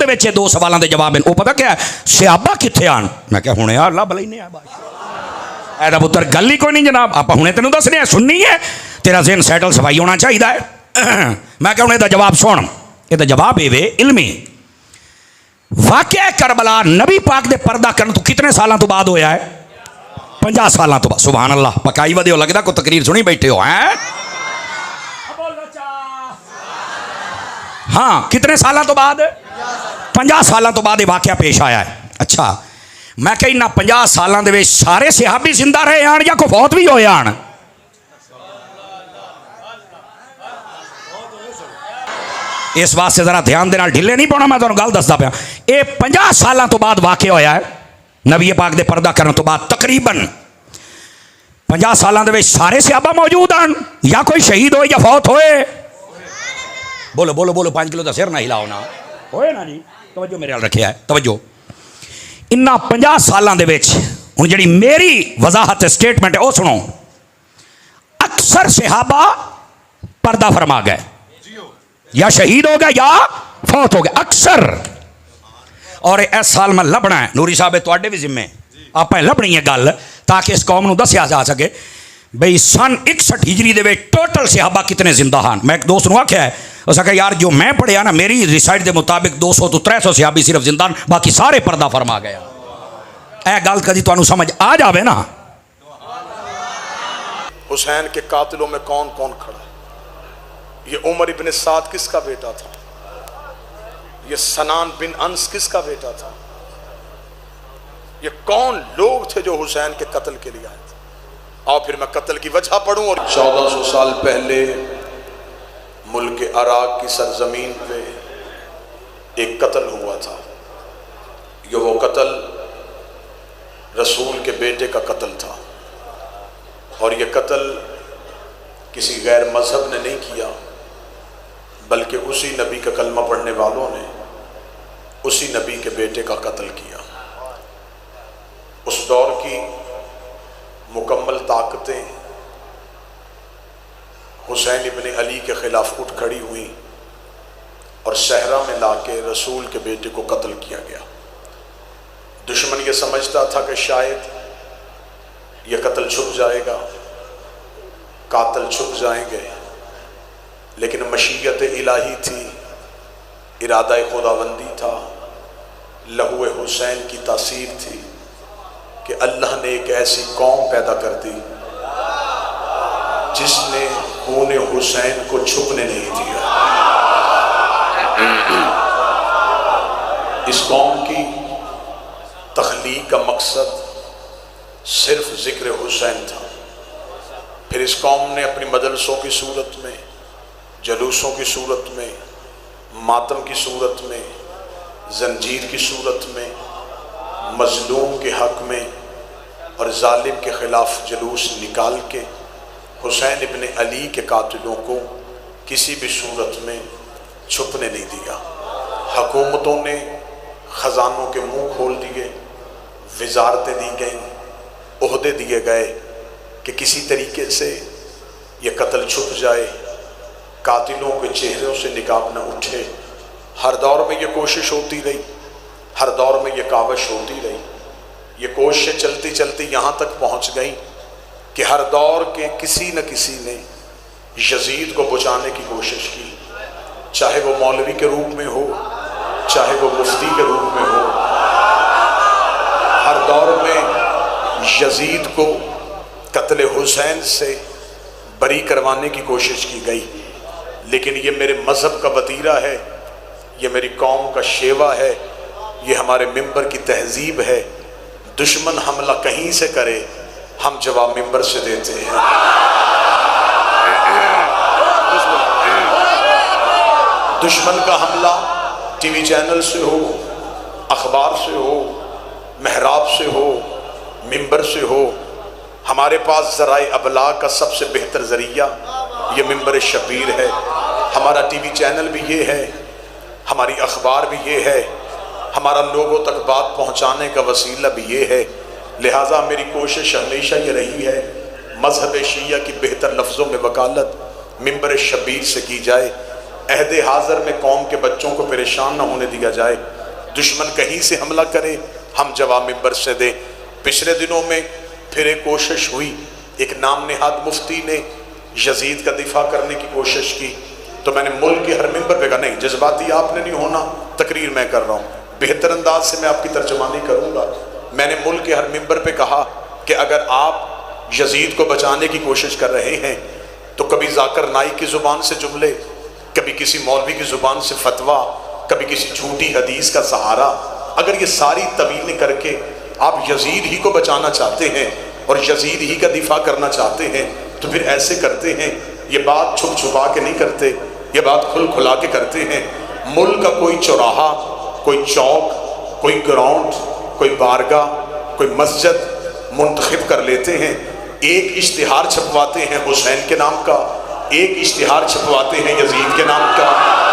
وچ دو سوالوں دے جواب ہیں. وہ پتہ کیا ہے؟ صحابہ کتنے آن؟ میں کہا ہنے یار لب لینے آ بادشاہ اے دا پتر گل ہی کوئی نہیں جناب. آپ ہنے تینوں دسنے سننی ہے تیرا ذہن سیٹل صفائی ہونا چاہیے ہے. میں کہا ہنے دا جواب سن. یہ دا جواب اے وے علمی. واقعہ کربلا نبی پاک دے پردہ کرن تو کتنے سالاں تو بعد ہویا ہے؟ 50 سالاں تو بعد. سبحان اللہ. پکائی ودے ہو لگدا کو تقریر سنی بیٹھے ہو ہیں. ہاں کتنے سالاں تو بعد؟ 50 سالاں تو بعد یہ واقعہ پیش آیا ہے. اچھا میں کہنا 50 سالاں دے وچ سارے صحابی زندہ رہے آن یا کوئی فوت بھی ہوئے آن؟ اس واسطے ذرا دھیان دینا ڈھلے نہیں پاؤنا. میں تمہیں گل دستا پیا. یہ 50 سالاں تو بعد واقع ہویا ہے نبی پاک دے پردہ کرنے تو بعد. تقریباً 50 سالاں دے وچ سارے صحابہ موجود ہیں یا کوئی شہید ہوئے یا فوت ہوئے؟ بولو بولو بولو. 5 کلو دا سر نہ ہلاؤ نا. ہوئے نا جی. توجہ میرے حال رکھیا ہے. توجہ. انہاں 50 سالاں دے وچ ہن جڑی میری وضاحت سٹیٹمنٹ ہے وہ سنو. اکثر صحابہ پردہ فرما گئے یا شہید ہو گئے یا فوت ہو گئے اکثر. اور اس سال میں لبنا ہے نوری صاحب تواڈے بھی ذمے آپ لبنی ہے گل تاکہ اس قوم نو دسیا جا سکے بھئی سن 61 ہجری دے وچ ٹوٹل صحابہ کتنے زندہ ہیں. میں ایک دوست نو آکھیا ہے اس کہ یار جو میں پڑھیا نا میری ریسائٹ دے مطابق 200 تو 300 صحابی صرف زندہ ہیں باقی سارے پردہ فرما گیا. اے گل کدی تانوں سمجھ آ جاوے نا. حسین کے قاتلوں میں کون کون کھڑا؟ یہ عمر ابن سعد کس کا بیٹا تھا؟ یہ سنان بن انس کس کا بیٹا تھا؟ یہ کون لوگ تھے جو حسین کے قتل کے لیے آئے تھے؟ اور پھر میں قتل کی وجہ پڑھوں. اور 1400 سال پہلے ملک عراق کی سرزمین پہ ایک قتل ہوا تھا. یہ وہ قتل رسول کے بیٹے کا قتل تھا. اور یہ قتل کسی غیر مذہب نے نہیں کیا بلکہ اسی نبی کا کلمہ پڑھنے والوں نے اسی نبی کے بیٹے کا قتل کیا. اس دور کی مکمل طاقتیں حسین ابن علی کے خلاف اٹھ کھڑی ہوئیں اور صحرا میں لا کے رسول کے بیٹے کو قتل کیا گیا. دشمن یہ سمجھتا تھا کہ شاید یہ قتل چھپ جائے گا، قاتل چھپ جائیں گے، لیکن مشیت الہی تھی، ارادہ خداوندی تھا، لہو حسین کی تاثیر تھی کہ اللہ نے ایک ایسی قوم پیدا کر دی جس نے خون حسین کو چھپنے نہیں دیا. اس قوم کی تخلیق کا مقصد صرف ذکر حسین تھا. پھر اس قوم نے اپنی مدرسوں کی صورت میں، جلوسوں کی صورت میں، ماتم کی صورت میں، زنجیر کی صورت میں، مظلوم کے حق میں اور ظالم کے خلاف جلوس نکال کے حسین ابن علی کے قاتلوں کو کسی بھی صورت میں چھپنے نہیں دیا. حکومتوں نے خزانوں کے منہ کھول دیے، وزارتیں دی گئیں، عہدے دیے گئے کہ کسی طریقے سے یہ قتل چھپ جائے، قاتلوں کے چہروں سے نقاب نہ اٹھے. ہر دور میں یہ کوشش ہوتی رہی، ہر دور میں یہ کاوش ہوتی رہی. یہ کوششیں چلتی چلتی یہاں تک پہنچ گئیں کہ ہر دور کے کسی نہ کسی نے یزید کو بچانے کی کوشش کی، چاہے وہ مولوی کے روپ میں ہو، چاہے وہ مفتی کے روپ میں ہو. ہر دور میں یزید کو قتل حسین سے بری کروانے کی کوشش کی گئی. لیکن یہ میرے مذہب کا وتیرہ ہے، یہ میری قوم کا شیوا ہے، یہ ہمارے ممبر کی تہذیب ہے. دشمن حملہ کہیں سے کرے ہم جواب ممبر سے دیتے ہیں. دشمن کا حملہ ٹی وی چینل سے ہو، اخبار سے ہو، محراب سے ہو، ممبر سے ہو. ہمارے پاس ذرائع ابلاغ کا سب سے بہتر ذریعہ یہ ممبر شبیر ہے. ہمارا ٹی وی چینل بھی یہ ہے، ہماری اخبار بھی یہ ہے، ہمارا لوگوں تک بات پہنچانے کا وسیلہ بھی یہ ہے. لہٰذا میری کوشش ہمیشہ یہ رہی ہے مذہب شیعہ کی بہتر لفظوں میں وکالت ممبر شبیر سے کی جائے. عہد حاضر میں قوم کے بچوں کو پریشان نہ ہونے دیا جائے. دشمن کہیں سے حملہ کرے ہم جواب منبر سے دیں۔ پچھلے دنوں میں پھر ایک کوشش ہوئی، ایک نام نہاد مفتی نے یزید کا دفاع کرنے کی کوشش کی، تو میں نے ملک کے ہر ممبر پہ کہا نہیں، جذباتی آپ نے نہیں ہونا، تقریر میں کر رہا ہوں، بہتر انداز سے میں آپ کی ترجمانی کروں گا۔ میں نے ملک کے ہر ممبر پہ کہا کہ اگر آپ یزید کو بچانے کی کوشش کر رہے ہیں تو کبھی ذاکر نائک کی زبان سے جملے، کبھی کسی مولوی کی زبان سے فتویٰ، کبھی کسی جھوٹی حدیث کا سہارا، اگر یہ ساری طویلیں کر کے آپ یزید ہی کو بچانا چاہتے ہیں اور یزید ہی کا دفاع کرنا چاہتے ہیں تو پھر ایسے کرتے ہیں، یہ بات چھپ چھپا کے نہیں کرتے، یہ بات کھل کھلا کے کرتے ہیں۔ ملک کا کوئی چوراہا، کوئی چوک، کوئی گراؤنڈ، کوئی بارگاہ، کوئی مسجد منتخب کر لیتے ہیں، ایک اشتہار چھپواتے ہیں حسین کے نام کا، ایک اشتہار چھپواتے ہیں یزید کے نام کا،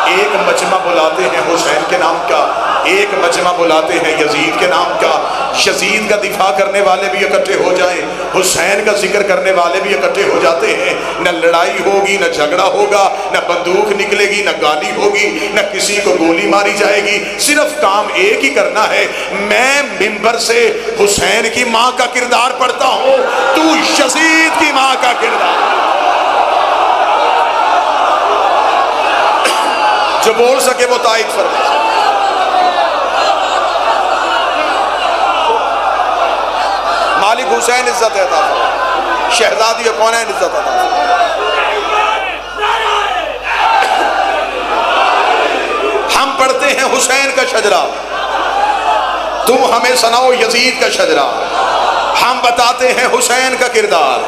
ایک مجمع بلاتے ہیں حسین کے نام کا، ایک مجمع بلاتے ہیں یزید کے نام کا۔ یزید کا دفاع کرنے والے بھی اکٹھے ہو جائیں، حسین کا ذکر کرنے والے بھی اکٹھے ہو جاتے ہیں، نہ لڑائی ہوگی، نہ جھگڑا ہوگا، نہ بندوق نکلے گی، نہ گالی ہوگی، نہ کسی کو گولی ماری جائے گی، صرف کام ایک ہی کرنا ہے، میں منبر سے حسین کی ماں کا کردار پڑھتا ہوں، تو یزید کی ماں کا کردار۔ جو بول سکے وہ تائید فرمائے۔ مالک حسین عزت عطا فرمائے، شہزادی کونین عزت عطا فرمائے۔ ہم پڑھتے ہیں حسین کا شجرہ، تم ہمیں سناؤ یزید کا شجرہ، ہم بتاتے ہیں حسین کا کردار،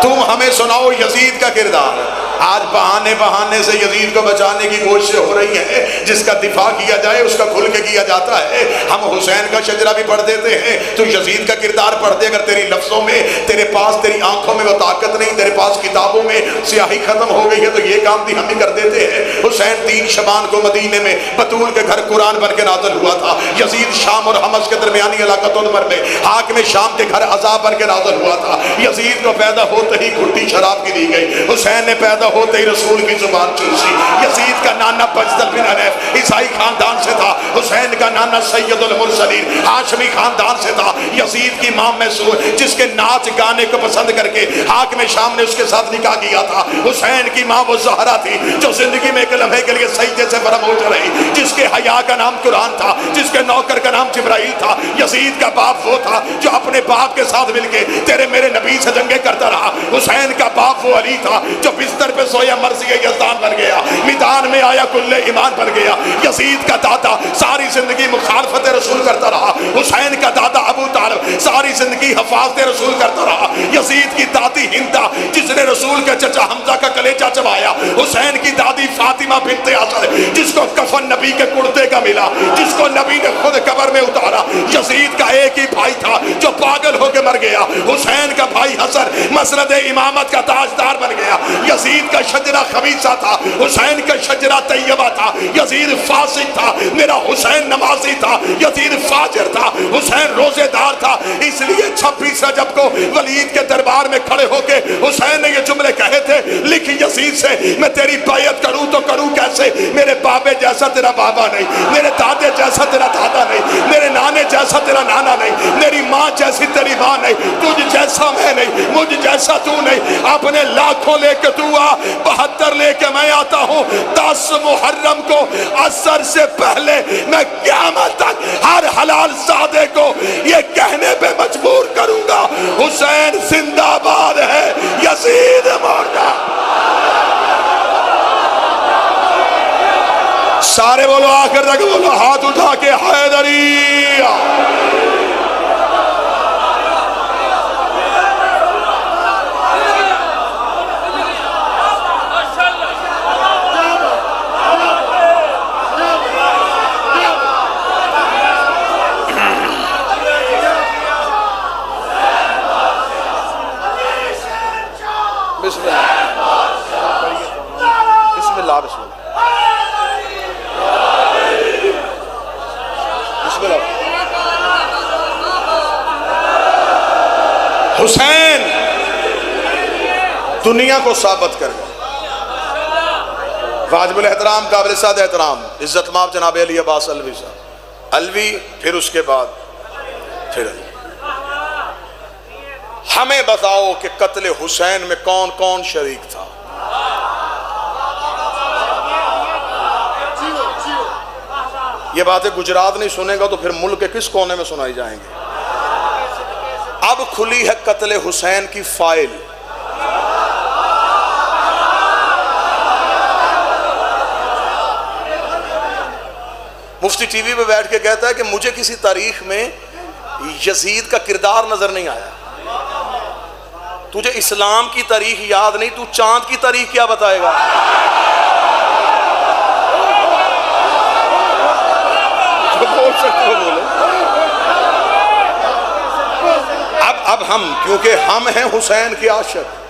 تم ہمیں سناؤ یزید کا کردار۔ آج بہانے سے یزید کو بچانے کی کوششیں ہو رہی ہیں، جس کا دفاع کیا جائے اس کا کھل کے کیا جاتا ہے۔ ہم حسین کا شجرہ بھی پڑھ دیتے ہیں، تو یزید کا کردار پڑھ دے۔ اگر تیری لفظوں میں، تیرے پاس تیری آنکھوں میں وہ طاقت نہیں، تیرے پاس کتابوں میں سیاہی ختم ہو گئی ہے، تو یہ کام بھی ہم ہی کر دیتے ہیں۔ حسین 3 شعبان کو مدینے میں بطول کے گھر قرآن بن کے نازل ہوا تھا۔ یزید شام اور حمص کے درمیانی علاقہ تنمر میں حاکم شام کے گھر عذاب بن کے نازل ہوا تھا۔ یزید کو پیدا ہوتے ہی گھٹی شراب کی دی گئی، حسین نے پیدا ہوتے ہی رسول کی زبان چوسی۔ یزید کا نانا بجدل بن حنیف عیسائی خاندان سے تھا، حسین کا نانا سید المرسلین ہاشمی خاندان سے تھا۔ یزید کی ماں مسعود جس کے ناچ گانے کو پسند کر کے حاکم شام نے اس کے ساتھ نکاح کیا تھا۔ حسین کی ماں وہ زہرا تھی جو زندگی میں ایک لمحے کے لیے سجدے سے فراموش رہی، جس کے حیا کا نام قرآن تھا، جس کے نوکر کا نام جبرائیل تھا۔ یزید کا باپ وہ تھا جو اپنے باپ کے ساتھ مل کے تیرے میرے نبی سے جنگیں کرتا رہا۔ حسین کا باپ وہ علی تھا جو بستر پہ سویا مرضی یزدان بن گیا، میدان میں آیا کل ایمان بن گیا۔ یزید کا دادا ساری زندگی مخالفت رسول کرتا رہا، حسین کا دادا ابو طالب ساری زندگی حفاظت رسول کرتا رہا۔ یزید کی دادی ہندا جس نے رسول کے چچا حمزہ کا کلیجہ چبایا، حسین کی دادی فاطمہ بنت اسد جس کو کفن نبی کے کرتے کا ملا، جس کو نبی نے خود قبر میں اتارا۔ یزید کا ایک ہی بھائی تھا جو پاگل ہو کے مر گیا، حسین کا بھائی حسن مسند امامت کا تاجدار بن گیا۔ یزید کا شجرہ خبیثہ تھا، حسین کا شجرہ طیبہ تھا۔ یزید فاسق تھا، میرا حسین نمازی تھا۔ یزید فاجر تھا، حسین روزے دار تھا۔ اس لیے 26 رجب کو ولید کے دربار میں کھڑے ہو کے حسین نے یہ جملے کہے تھے، لکھ یزید سے میں تیری بیعت کروں تو کروں کیسے؟ میرے بابے جیسا تیرا بابا نہیں، میرے دادے جیسا تیرا دادا نہیں، میرے نانے جیسا تیرا نانا نہیں، میری ماں جیسی تیری ماں نہیں، تجھ جیسا میں نہیں، مجھ جیسا تو نہیں۔ اپنے لاکھوں لے کے تو آ، 72 لے کے میں آتا ہوں۔ 10 محرم کو عصر سے پہلے میں قیامت تک ہر حلال زادے کو یہ کہنے پہ مجبور کروں گا، حسین زندہ باد ہے، یزید مردہ۔ سارے بولو، آخر تک بولو، ہاتھ اٹھا کے حیدری۔ بسم اللہ بسم اللہ بسم اللہ۔ حسین دنیا کو ثابت کر گئے، واجب الاحترام قابل صد احترام عزت مآب جناب علی عباس الوی صاحب علوی، پھر اس کے بعد پھر علی۔ ہمیں بتاؤ کہ قتل حسین میں کون کون شریک تھا؟ یہ باتیں گجرات نہیں سنے گا تو پھر ملک کے کس کونے میں سنائی جائیں گے؟ اب کھلی ہے قتل حسین کی فائل۔ مفتی ٹی وی پہ بیٹھ کے کہتا ہے کہ مجھے کسی تاریخ میں یزید کا کردار نظر نہیں آیا۔ تجھے اسلام کی تاریخ یاد نہیں، تو چاند کی تاریخ کیا بتائے گا؟ جو بول سکتے ہو بولے۔ اب ہم، کیونکہ ہم ہیں حسین کے عاشق،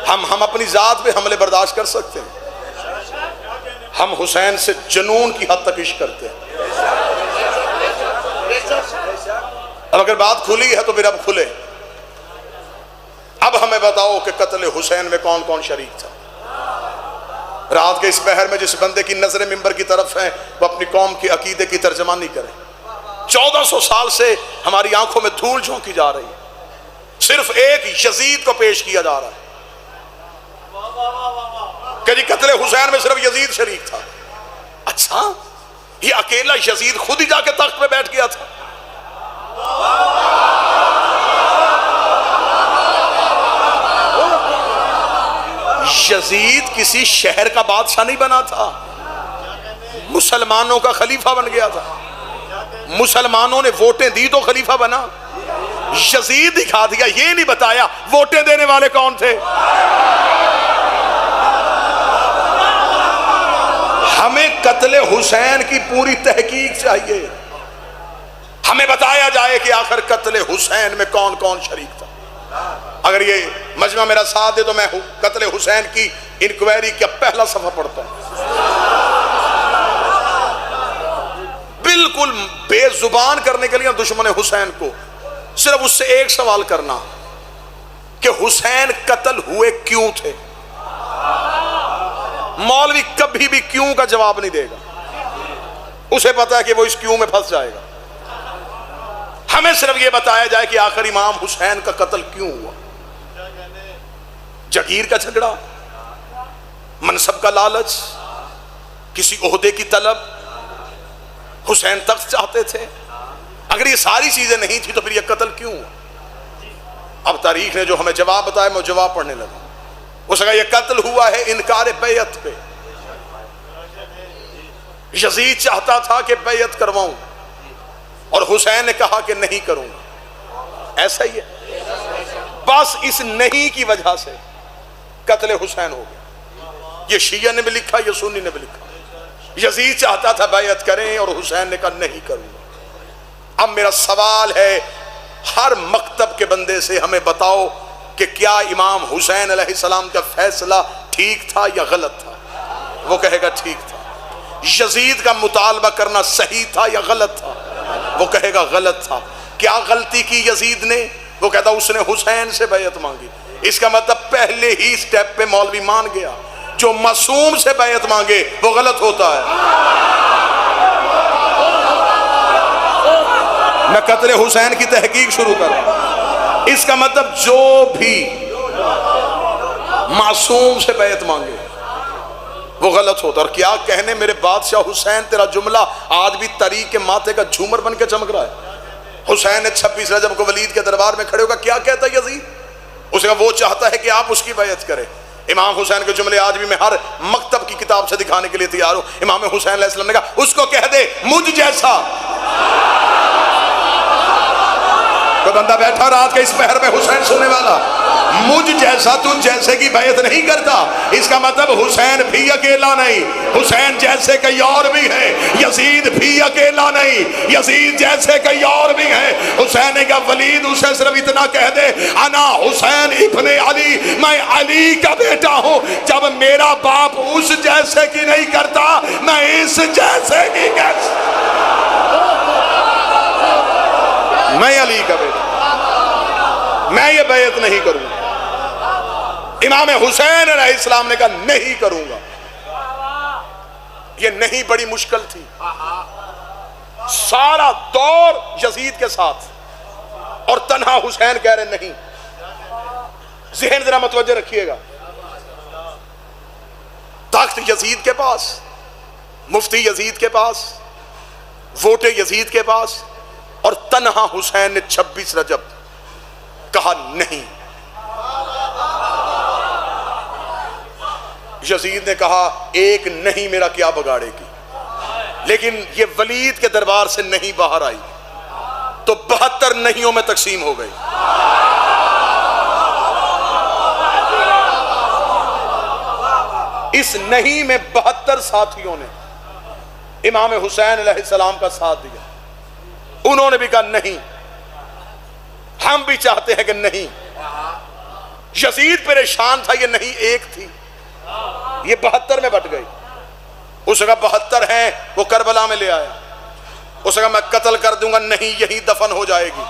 ہم اپنی ذات پہ حملے برداشت کر سکتے ہیں۔ ہم حسین سے جنون کی حد تک عشق کرتے ہیں۔ اب اگر بات کھلی ہے تو پھر اب کھلے۔ اب ہمیں بتاؤ کہ قتل حسین میں کون کون شریک تھا؟ رات کے اس پہر میں جس بندے کی نظر ممبر کی طرف ہے وہ اپنی قوم کے عقیدے کی ترجمانی کرے۔ 1400 سال سے ہماری آنکھوں میں دھول جھونکی جا رہی ہے، صرف ایک یزید کو پیش کیا جا رہا ہے کہ جی قتل حسین میں صرف یزید شریک تھا۔ اچھا، یہ اکیلا یزید خود ہی جا کے تخت پہ بیٹھ گیا تھا؟ یزید کسی شہر کا بادشاہ نہیں بنا تھا، مسلمانوں کا خلیفہ بن گیا تھا۔ مسلمانوں نے ووٹیں دی تو خلیفہ بنا۔ یزید دکھا دیا، یہ نہیں بتایا ووٹیں دینے والے کون تھے۔ ہمیں قتل حسین کی پوری تحقیق چاہیے، ہمیں بتایا جائے کہ آخر قتل حسین میں کون کون شریک تھا۔ اگر یہ مجمع میرا ساتھ دے تو میں قتل حسین کی انکوائری کا پہلا صفحہ پڑھتا ہوں۔ بالکل بے زبان کرنے کے لیے دشمن حسین کو صرف اس سے ایک سوال کرنا کہ حسین قتل ہوئے کیوں تھے۔ مولوی کبھی بھی کیوں کا جواب نہیں دے گا، اسے پتا ہے کہ وہ اس کیوں میں پھنس جائے گا۔ ہمیں صرف یہ بتایا جائے کہ آخر امام حسین کا قتل کیوں ہوا۔ جگیر کا جھگڑا، منصب کا لالچ، کسی عہدے کی طلب، حسین تخت چاہتے تھے۔ اگر یہ ساری چیزیں نہیں تھی تو پھر یہ قتل کیوں ہوا؟ اب تاریخ نے جو ہمیں جواب بتایا میں جواب پڑھنے لگا۔ اس کا یہ قتل ہوا ہے انکار بیعت پہ۔ یزید چاہتا تھا کہ بیعت کرواؤں اور حسین نے کہا کہ نہیں کروں گا، ایسا ہی ہے۔ بس اس نہیں کی وجہ سے قتل حسین ہو گیا۔ یہ شیعہ نے بھی لکھا، یہ سنی نے بھی لکھا۔ یزید چاہتا تھا بیعت کریں اور حسین نے کہا نہیں کروں گا۔ اب میرا سوال ہے ہر مکتب کے بندے سے، ہمیں بتاؤ کہ کیا امام حسین علیہ السلام کا فیصلہ ٹھیک تھا یا غلط تھا؟ وہ کہے گا ٹھیک تھا۔ یزید کا مطالبہ کرنا صحیح تھا یا غلط تھا؟ وہ کہے گا غلط تھا۔ کیا غلطی کی یزید نے؟ وہ کہتا اس نے حسین سے بیعت مانگی۔ اس کا مطلب پہلے ہی سٹیپ پہ مولوی مان گیا، جو معصوم سے بیعت مانگے وہ غلط ہوتا ہے۔ میں قتل حسین کی تحقیق شروع کروں۔ اس کا مطلب جو بھی معصوم سے بیعت مانگے وہ غلط ہوتا ہے۔ اور کیا کہنے میرے بادشاہ حسین، تیرا جملہ آج بھی تاریخ کے ماتھے کا جھومر بن کے چمک رہا ہے۔ حسین نے 26 رجب کو ولید کے دربار میں کھڑے ہوگا کیا کہتا ہے یزید؟ اسے وہ چاہتا ہے کہ آپ اس کی بیعت کریں۔ امام حسین کے جملے آج بھی میں ہر مکتب کی کتاب سے دکھانے کے لیے تیار ہوں۔ امام حسین علیہ السلام نے کہا اس کو کہہ دے مجھ جیسا کوئی بندہ بیٹھا رات کے اس پہر میں حسین سننے والا، مجھ جیسا تجھ جیسے کی بیعت نہیں کرتا۔ اس کا مطلب حسین بھی اکیلا نہیں، حسین جیسے کئی اور بھی ہیں۔ یزید بھی اکیلا نہیں، یزید جیسے کئی اور بھی ہیں۔ حسین نے کہا ولید اسے صرف اتنا کہہ دے انا حسین ابن علی، میں علی کا بیٹا ہوں۔ جب میرا باپ اس جیسے کی نہیں کرتا میں اس جیسے کی کیسے؟ میں علی کا بیٹا، میں یہ بیعت نہیں کروں گا۔ امام حسین علیہ السلام نے کہا نہیں کروں گا۔ یہ نہیں بڑی مشکل تھی. سارا دور یزید کے ساتھ اور تنہا حسین کہہ رہے نہیں. ذہن ذرا متوجہ رکھیے گا. تخت یزید کے پاس، مفتی یزید کے پاس، ووٹ یزید کے پاس، اور تنہا حسین نے 26 رجب کہا نہیں. یزید نے کہا ایک نہیں میرا کیا بگاڑے گی، لیکن یہ ولید کے دربار سے نہیں باہر آئی تو 72 نہیوں میں تقسیم ہو گئی. اس نہیں میں 72 ساتھیوں نے امام حسین علیہ السلام کا ساتھ دیا. انہوں نے بھی کہا نہیں، ہم بھی چاہتے ہیں کہ نہیں. یزید پریشان تھا، یہ نہیں ایک تھی، یہ 72 میں بٹ گئی. اس کا 72 ہیں وہ کربلا میں لے آیا. اس کا میں قتل کر دوں گا، نہیں یہی دفن ہو جائے گی،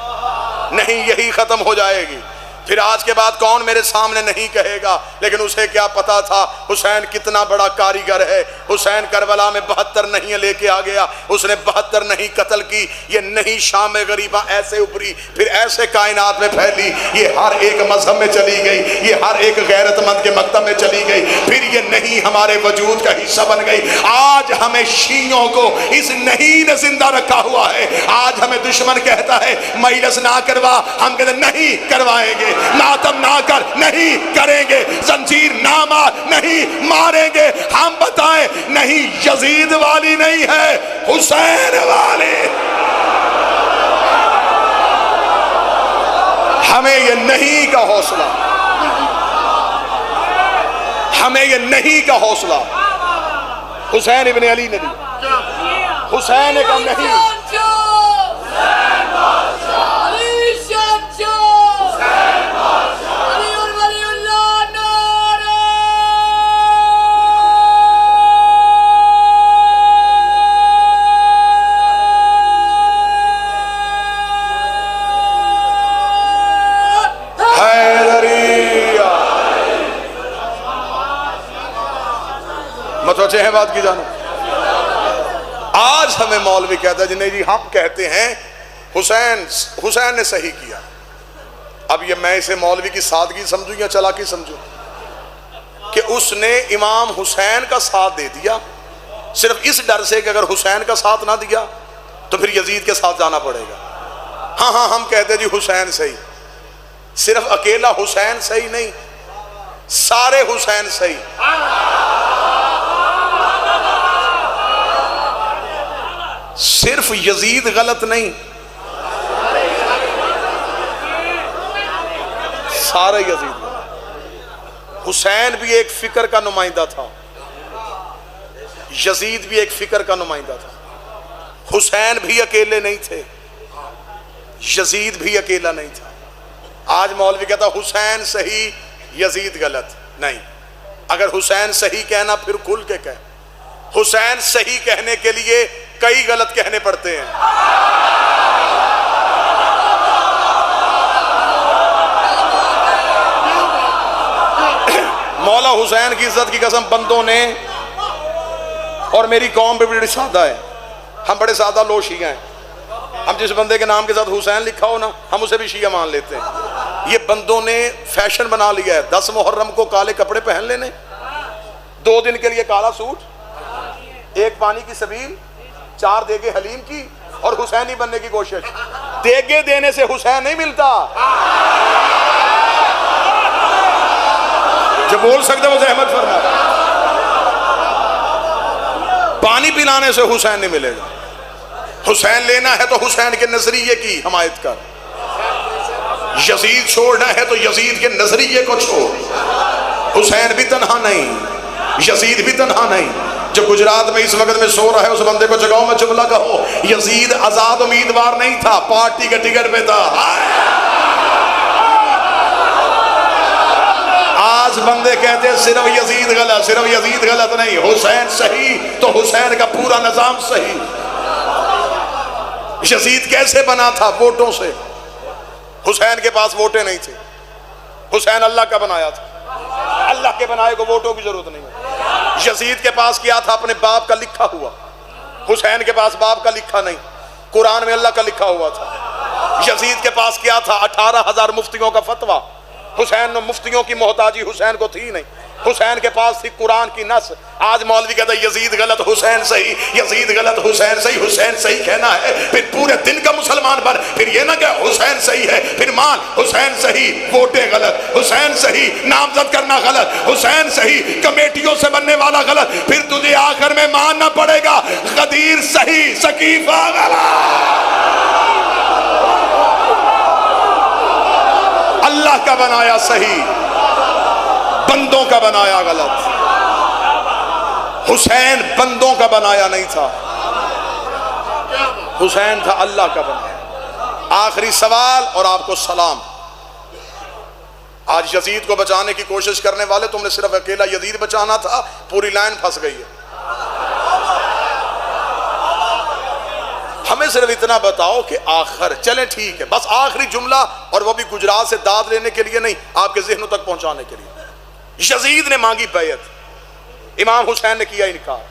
نہیں یہی ختم ہو جائے گی. پھر آج کے بعد کون میرے سامنے نہیں کہے گا. لیکن اسے کیا پتا تھا حسین کتنا بڑا کاریگر ہے. حسین کربلا میں 72 نہیں لے کے آ گیا. اس نے 72 نہیں قتل کی. یہ نہیں شام غریبہ ایسے ابری، پھر ایسے کائنات میں پھیلی. یہ ہر ایک مذہب میں چلی گئی، یہ ہر ایک غیرت مند کے مکتب میں چلی گئی. پھر یہ نہیں ہمارے وجود کا حصہ بن گئی. آج ہمیں شیعوں کو اس نہیں نے زندہ رکھا ہوا ہے. آج ہمیں دشمن کہتا ہے مجلس نہ کروا، ہم کہتے ہیں نہیں کروائیں گے. ماتم نہ کر، نہیں کریں گے. زنجیر نہ مار، نہیں ماریں گے. ہم بتائیں نہیں یزید والی نہیں ہے، حسین والی. ہمیں یہ نہیں کا حوصلہ، ہمیں یہ نہیں کا حوصلہ حسین ابن علی نے دیا. حسین کا نہیں. متوجہ ہیں بات کی جانو. آج ہمیں مولوی کہتا ہے جنہیں جی ہم کہتے ہیں حسین نے صحیح کیا. اب یہ میں اسے مولوی کی سادگی سمجھوں یا چلاکی سمجھوں کہ اس نے امام حسین کا ساتھ دے دیا صرف اس ڈر سے کہ اگر حسین کا ساتھ نہ دیا تو پھر یزید کے ساتھ جانا پڑے گا. ہاں ہم کہتے ہیں جی حسین صحیح. صرف اکیلا حسین صحیح نہیں، سارے حسین صحیح. صرف یزید غلط نہیں، سارے یزید غلط. حسین بھی ایک فکر کا نمائندہ تھا، یزید بھی ایک فکر کا نمائندہ تھا. حسین بھی اکیلے نہیں تھے، یزید بھی اکیلا نہیں تھا. آج مولوی کہتا حسین صحیح یزید غلط. نہیں، اگر حسین صحیح کہنا پھر کھل کے کہہ. حسین صحیح کہنے کے لیے کئی غلط کہنے پڑتے ہیں. مولا حسین کی عزت کی قسم بندوں نے، اور میری قوم بھی بڑی سادہ ہے، ہم بڑے سادہ لوگ شیعہ ہیں. ہم جس بندے کے نام کے ساتھ حسین لکھا ہو نا ہم اسے بھی شیعہ مان لیتے ہیں. یہ بندوں نے فیشن بنا لیا ہے 10 محرم کو کالے کپڑے پہن لینے، 2 دن کے لیے کالا سوٹ، 1 پانی کی سبیل، 4 دیگے حلیم کی، اور حسینی بننے کی کوشش. دیگے دینے سے حسین نہیں ملتا. جو بول سکتے وہ زحمت فرما. پانی پلانے سے حسین نہیں ملے گا. حسین لینا ہے تو حسین کے نظریے کی حمایت کر. یزید چھوڑنا ہے تو یزید کے نظریے کو چھوڑ. حسین بھی تنہا نہیں، یزید بھی تنہا نہیں. جو گجرات میں اس وقت میں سو رہا ہے اس بندے کو جگاؤ میں جملہ کہو، یزید آزاد امیدوار نہیں تھا، پارٹی کے ٹکٹ پہ تھا. آج بندے کہتے ہیں صرف یزید غلط، صرف یزید غلط نہیں، حسین صحیح تو حسین کا پورا نظام صحیح. یزید کیسے بنا تھا؟ ووٹوں سے. حسین کے پاس ووٹیں نہیں تھے، حسین اللہ کا بنایا تھا. اللہ کے بنائے کو ووٹوں کی ضرورت نہیں ہے. یزید کے پاس کیا تھا؟ اپنے باپ کا لکھا ہوا. حسین کے پاس باپ کا لکھا نہیں، قرآن میں اللہ کا لکھا ہوا تھا. یزید کے پاس کیا تھا؟ 18,000 مفتیوں کا فتویٰ. حسین نے مفتیوں کی محتاجی حسین کو تھی نہیں. حسین کے پاس تھی قرآن کی نص. آج مولوی کہتا ہے یزید غلط حسین صحیح، یزید غلط حسین صحیح. حسین صحیح کہنا ہے پھر پورے دن کا مسلمان بن، پھر یہ نہ کہ حسین صحیح ہے پھر مان. حسین صحیح ووٹیں غلط، حسین صحیح نامزد کرنا غلط، حسین صحیح کمیٹیوں سے بننے والا غلط، پھر تجھے آخر میں ماننا پڑے گا غدیر صحیح، سقیفہ غلط. اللہ کا بنایا صحیح، بندوں کا بنایا غلط. حسین بندوں کا بنایا نہیں تھا، حسین تھا اللہ کا بنایا. آخری سوال اور آپ کو سلام. آج یزید کو بچانے کی کوشش کرنے والے، تم نے صرف اکیلا یزید بچانا تھا، پوری لائن پھنس گئی ہے. ہمیں صرف اتنا بتاؤ کہ آخر چلیں ٹھیک ہے، بس آخری جملہ، اور وہ بھی گجرات سے داد لینے کے لیے نہیں، آپ کے ذہنوں تک پہنچانے کے لیے. یزید نے مانگی بیعت، امام حسین نے کیا انکار.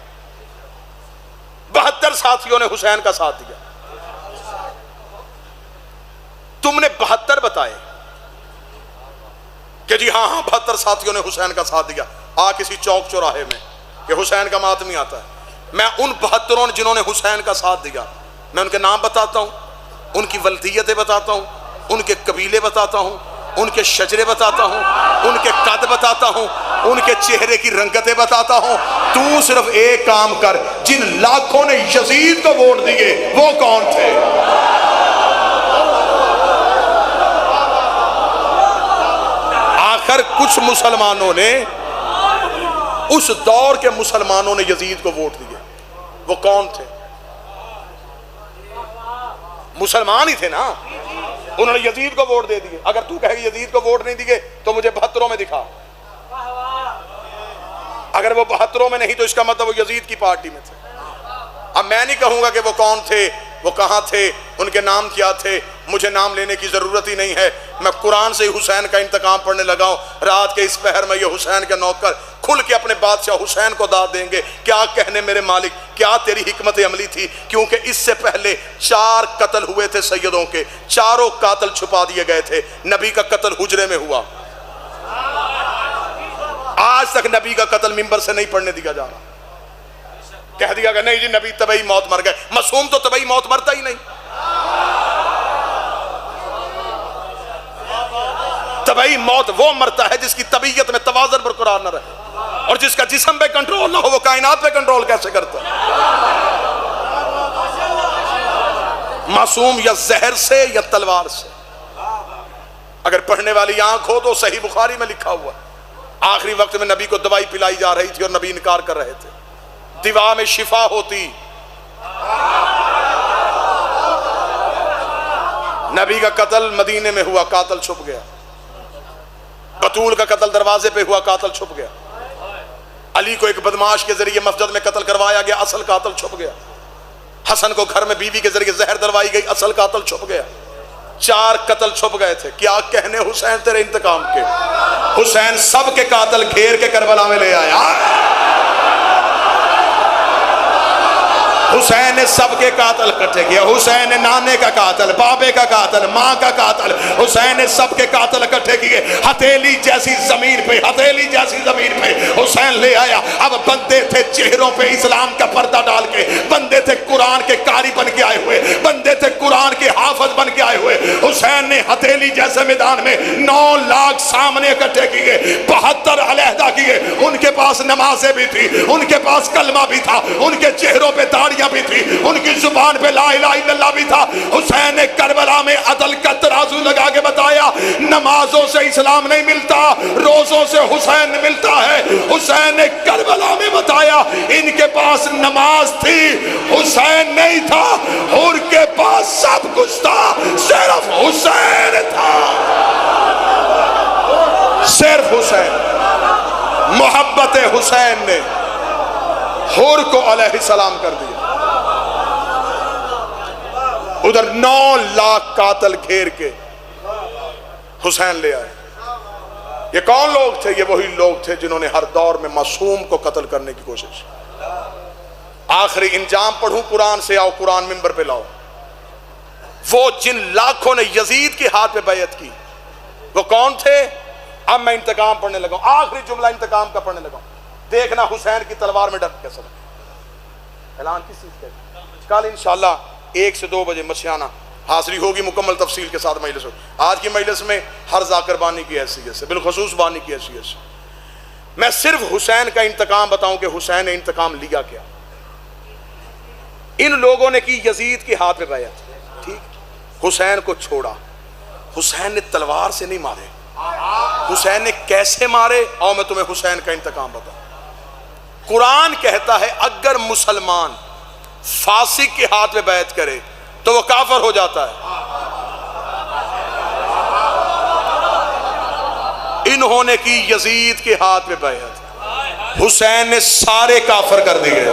72 ساتھیوں نے حسین کا ساتھ دیا. تم نے 72 بتائے کہ جی ہاں 72 ساتھیوں نے حسین کا ساتھ دیا. کسی چوک چوراہے میں کہ حسین کا ماتمی آتا ہے، میں ان 72 نے جنہوں نے حسین کا ساتھ دیا، میں ان کے نام بتاتا ہوں، ان کی ولدیتیں بتاتا ہوں، ان کے قبیلے بتاتا ہوں، ان کے شجرے بتاتا ہوں، ان کے قد بتاتا ہوں، ان کے چہرے کی رنگتیں بتاتا ہوں. تو صرف ایک کام کر، جن لاکھوں نے یزید کو ووٹ دیے وہ کون تھے؟ آخر کچھ مسلمانوں نے، اس دور کے مسلمانوں نے یزید کو ووٹ دیے، وہ کون تھے؟ مسلمان ہی تھے نا، انہوں نے یزید کو ووٹ دے دیے. اگر تو کہے کہ یزید کو ووٹ نہیں دیے تو مجھے 72 میں دکھا. اگر وہ 72 میں نہیں تو اس کا مطلب وہ یزید کی پارٹی میں تھے. اب میں نہیں کہوں گا کہ وہ کون تھے، وہ کہاں تھے، ان کے نام کیا تھے، مجھے نام لینے کی ضرورت ہی نہیں ہے. میں قرآن سے حسین کا انتقام پڑھنے لگا ہوں. رات کے اس پہر میں یہ حسین کے نوکر کھل کے اپنے بادشاہ حسین کو داد دیں گے، کیا کہنے میرے مالک، کیا تیری حکمت عملی تھی. کیونکہ اس سے پہلے 4 قتل ہوئے تھے سیدوں کے، چاروں قاتل چھپا دیے گئے تھے. نبی کا قتل حجرے میں ہوا. آج تک نبی کا قتل منبر سے نہیں پڑھنے دیا جا رہا. کہہ دیا کہ نہیں جی نبی طبعی موت مر گئے. معصوم تو طبعی موت مرتا ہی نہیں. طبعی موت وہ مرتا ہے جس کی طبیعت میں توازن برقرار نہ رہے، اور جس کا جسم پہ کنٹرول نہ ہو وہ کائنات پہ کنٹرول کیسے کرتا ہے؟ معصوم یا زہر سے یا تلوار سے. اگر پڑھنے والی آنکھ ہو تو صحیح بخاری میں لکھا ہوا آخری وقت میں نبی کو دوائی پلائی جا رہی تھی اور نبی انکار کر رہے تھے. دوا میں شفا ہوتی. نبی کا قتل مدینے میں ہوا، قاتل چھپ گیا. بطول کا قتل دروازے پہ ہوا، قاتل چھپ گیا. علی کو ایک بدماش کے ذریعے مسجد میں قتل کروایا گیا، اصل قاتل چھپ گیا. حسن کو گھر میں بیوی کے ذریعے زہر دلوائی گئی، اصل قاتل چھپ گیا. 4 قتل چھپ گئے تھے. کیا کہنے حسین تیرے انتقام کے. حسین سب کے قاتل گھیر کے کربلا میں لے آیا. حسین نے سب کے قاتل اکٹھے کیا. حسین نے نانے کا قاتل، بابے کا قاتل، ماں کا قاتل، حسین نے سب کے قاتل اکٹھے کیے. ہتھیلی جیسی زمین پہ، ہتھیلی جیسی زمین پہ حسین لے آیا. اب بندے تھے چہروں پہ اسلام کا پردہ ڈال کے، بندے تھے قرآن کے قاری بن کے آئے ہوئے، بندے تھے قرآن کے حافظ بن کے آئے ہوئے. حسین نے ہتھیلی جیسے میدان میں 9 لاکھ سامنے اکٹھے کیے، 72 علیحدہ کیے. ان کے پاس نمازیں بھی تھی، ان کے پاس کلمہ بھی تھا، ان کے چہروں پہ داڑھی بھی تھی، ان کی زبان پہ لا الہ الا اللہ بھی تھا. حسین نے کربلا میں عدل کا ترازو لگا کے بتایا نمازوں سے اسلام نہیں ملتا، روزوں سے حسین ملتا ہے. حسین نے کربلا میں بتایا ان کے پاس نماز تھی، حسین نہیں تھا. حور کے پاس سب کچھ تھا، صرف حسین تھا. صرف حسین. محبت حسین نے حور کو علیہ السلام کر دیا. ادھر 9 لاکھ قاتل گھیر کے حسین لے آئے. یہ کون لوگ تھے؟ یہ وہی لوگ تھے جنہوں نے ہر دور میں معصوم کو قتل کرنے کی کوشش کی۔ آخری انجام پڑھوں قرآن سے، آؤ قرآن منبر پہ لاؤ۔ وہ جن لاکھوں نے یزید کے ہاتھ پہ بیعت کی، وہ کون تھے؟ اب میں انتقام پڑھنے لگا ہوں، آخری جملہ انتقام کا پڑھنے لگا ہوں۔ دیکھنا حسین کی تلوار میں ڈر کیسا لگا۔ اعلان کس چیز کا؟ کل انشاءاللہ 1 سے 2 بجے مچھیانہ حاضری ہوگی مکمل تفصیل کے ساتھ مجلس ہوگی۔ آج کی مجلس میں ہر ذاکر بانی کی حیثیت سے، بالخصوص بانی کی حیثیت سے، میں صرف حسین کا انتقام بتاؤں کہ حسین نے انتقام لیا کیا۔ ان لوگوں نے کی یزید کے ہاتھ پہ بیعت، ٹھیک، حسین کو چھوڑا۔ حسین نے تلوار سے نہیں مارے، حسین نے کیسے مارے؟ اور میں تمہیں حسین کا انتقام بتاؤں۔ قرآن کہتا ہے اگر مسلمان فاسق کے ہاتھ پہ بیعت کرے تو وہ کافر ہو جاتا ہے۔ انہوں نے کی یزید کے ہاتھ پہ بیعت، حسین نے سارے کافر کر دیے۔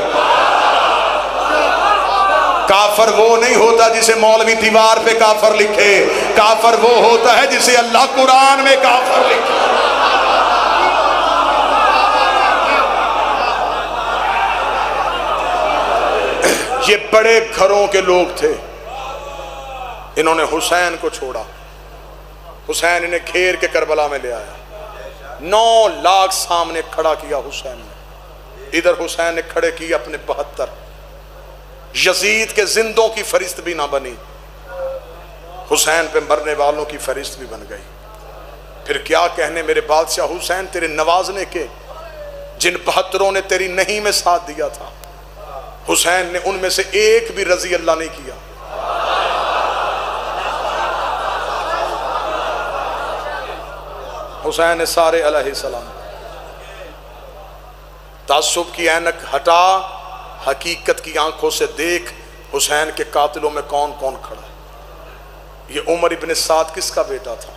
کافر وہ نہیں ہوتا جسے مولوی دیوار پہ کافر لکھے، کافر وہ ہوتا ہے جسے اللہ قرآن میں کافر لکھے۔ یہ بڑے گھروں کے لوگ تھے، انہوں نے حسین کو چھوڑا۔ حسین انہیں گھیر کے کربلا میں لے آیا، 9 لاکھ سامنے کھڑا کیا حسین نے۔ ادھر حسین نے کھڑے کی اپنے 72۔ یزید کے زندوں کی فہرست بھی نہ بنی، حسین پہ مرنے والوں کی فہرست بھی بن گئی۔ پھر کیا کہنے میرے بادشاہ حسین تیرے نوازنے کے، جن 72 نے تیری نہیں میں ساتھ دیا تھا، حسین نے ان میں سے ایک بھی رضی اللہ نہیں کیا۔ حسین نے سارے علیہ السلام۔ تعصب کی اینک ہٹا، حقیقت کی آنکھوں سے دیکھ حسین کے قاتلوں میں کون کون کھڑا ہے۔ یہ عمر ابن سعد کس کا بیٹا تھا؟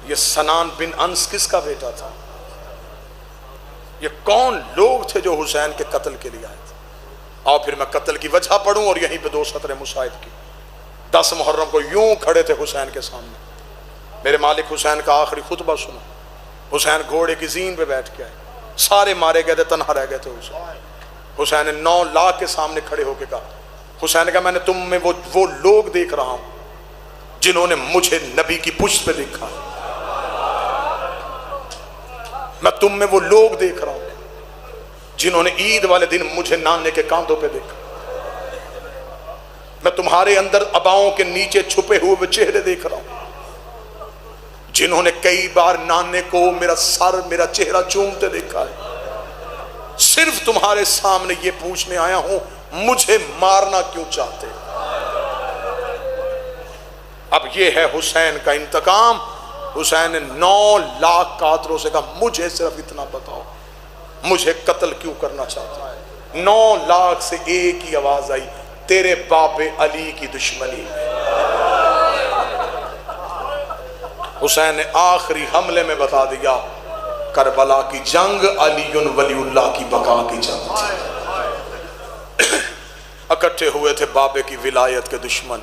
یہ سنان بن انس کس کا بیٹا تھا؟ یہ کون لوگ تھے جو حسین کے قتل کے لیے آئے تھے؟ اور پھر میں قتل کی وجہ پڑھوں اور یہیں پہ 2 سطریں مصائب کی۔ 10 محرم کو یوں کھڑے تھے حسین کے سامنے، میرے مالک حسین کا آخری خطبہ سنا۔ حسین گھوڑے کی زین پہ بیٹھ کے آئے، سارے مارے گئے تھے، تنہا رہ گئے تھے حسین نے 9 لاکھ کے سامنے کھڑے ہو کے کہا، حسین نے کہا میں نے تم میں وہ لوگ دیکھ رہا ہوں جنہوں نے مجھے نبی کی پشت پہ دیکھا، میں تم میں وہ لوگ دیکھ رہا ہوں جنہوں نے عید والے دن مجھے نانے کے کاندھوں پہ دیکھا، میں تمہارے اندر اباؤں کے نیچے چھپے ہوئے چہرے دیکھ رہا ہوں جنہوں نے کئی بار نانے کو میرا سر میرا چہرہ چومتے دیکھا ہے۔ صرف تمہارے سامنے یہ پوچھنے آیا ہوں مجھے مارنا کیوں چاہتے؟ اب یہ ہے حسین کا انتقام۔ حسین نے 9 لاکھ قاتلوں سے کہا مجھے صرف اتنا بتاؤ، مجھے قتل کیوں کرنا چاہتا ہے؟ 9 لاکھ سے ایک ہی آواز آئی، تیرے باپ علی کی دشمنی۔ حسین نے آخری حملے میں بتا دیا کربلا کی جنگ علی ولی اللہ کی بقا کی جنگ تھی۔ اکٹھے ہوئے تھے بابے کی ولایت کے دشمن،